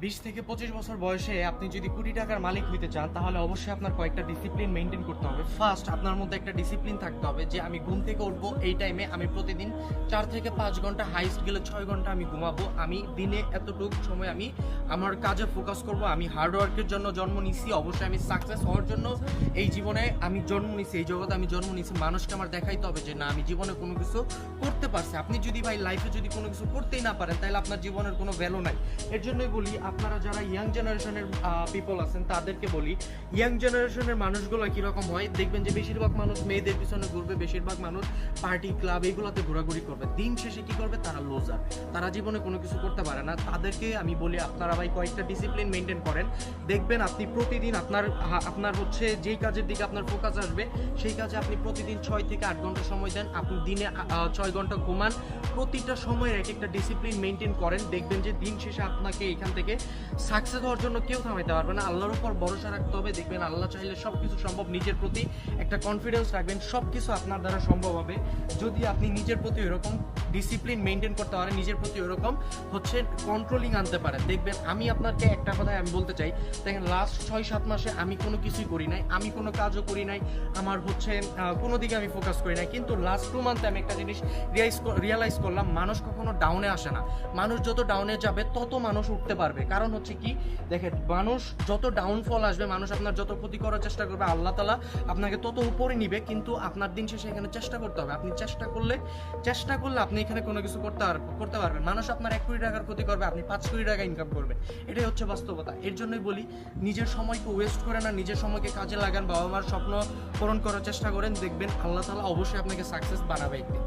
20 থেকে 25 বছর বয়সে আপনি যদি কোটি টাকার মালিক হইতে চান তাহলে অবশ্যই আপনার কয়েকটা ডিসিপ্লিন মেনটেন করতে হবে। ফার্স্ট আপনার মধ্যে একটা ডিসিপ্লিন থাকতে হবে যে আমি ঘুম থেকে উঠবো এই টাইমে, আমি প্রতিদিন 4 থেকে 5 ঘন্টা, হাইস্ট গেলে 6 ঘন্টা আমি ঘুমাবো। আমি দিনে এতটুকু সময় আমি আমার কাজে ফোকাস করব। আমি হার্ডওয়ার্কের জন্য জন্ম নিছি, অবশ্যই আমি সাকসেস হওয়ার জন্য এই জীবনে আমি জন্ম নিছি, এই জগতে আমি জন্ম নিছি। মানুষকে আমার দেখাইতে হবে যে না, আমি জীবনে কোনো কিছু করতে পারছি। আপনি যদি ভাই লাইফে যদি কোনো কিছু করতেই না পারেন তাহলে আপনার জীবনের কোনো ভ্যালু নাই। এর জন্যই বলি আপনারা যারা ইয়াং জেনারেশনের পিপল আছেন তাদেরকে বলি, ইয়াং জেনারেশনের মানুষগুলো কীরকম হয় দেখবেন যে বেশিরভাগ মানুষ মেয়েদের পিছনে ঘুরবে, বেশিরভাগ মানুষ পার্টি ক্লাব এইগুলোতে ঘোরাঘুরি করবে। দিন শেষে কি করবে? তারা লোজার, তারা জীবনে কোনো কিছু করতে পারে না। তাদেরকে আমি বলি আপনারা ভাই কয়েকটা ডিসিপ্লিন মেনটেন করেন, দেখবেন আপনি প্রতিদিন আপনার হচ্ছে যেই কাজের দিকে আপনার ফোকাস আসবে সেই কাজে আপনি প্রতিদিন 6 থেকে 8 ঘন্টা সময় দেন, আপনি দিনে 6 ঘন্টা ঘুমান, প্রতিটা সময়ের এক একটা ডিসিপ্লিন মেনটেন করেন, দেখবেন যে দিন শেষে আপনাকে এখান থেকে সাকসেস হওয়ার জন্য কেউ থামাইতে পারবে না। আল্লাহর উপর ভরসা রাখতে হবে, দেখবেন আল্লাহ চাইলে সব কিছু সম্ভব। নিজের প্রতি একটা কনফিডেন্স রাখবেন, সব কিছু আপনার দ্বারা সম্ভব হবে যদি আপনি নিজের প্রতি এরকম ডিসিপ্লিন মেনটেন করতে পারেন, নিজের প্রতি এরকম হচ্ছে কন্ট্রোলিং আনতে পারেন। দেখবেন আমি আপনাকে একটা কথাই আমি বলতে চাই, দেখেন লাস্ট 6-7 মাসে আমি কোনো কিছুই করি নাই, আমি কোনো কাজও করি নাই, আমার হচ্ছে কোনো দিকে আমি ফোকাস করি নাই, কিন্তু লাস্ট 2 মান্থে আমি একটা জিনিস রিয়ালাইজ করলাম, মানুষ কখনো ডাউনে আসে না। মানুষ যত ডাউনে যাবে তত মানুষ উঠতে পারবে। কারণ হচ্ছে কি, দেখেন মানুষ যত ডাউনফল আসবে, মানুষ আপনার যত ক্ষতি করার চেষ্টা করবে, আল্লাহ তাআলা আপনাকে তত উপরে নিবে। কিন্তু আপনার দিন শেষে এখানে চেষ্টা করতে হবে। আপনি চেষ্টা করলে আপনি এখানে কোনো কিছু করতে পারবেন। মানুষ আপনার 1 কোটি টাকার ক্ষতি করবে, আপনি 5 কোটি টাকা ইনকাম করবেন। এটাই হচ্ছে বাস্তবতা। এর জন্যই বলি নিজের সময়কে ওয়েস্ট করে না, নিজের সময়কে কাজে লাগান, বাবা মার স্বপ্ন পূরণ করার চেষ্টা করেন, দেখবেন আল্লাহ তাআলা অবশ্যই আপনাকে সাকসেস বানাবে একদিন।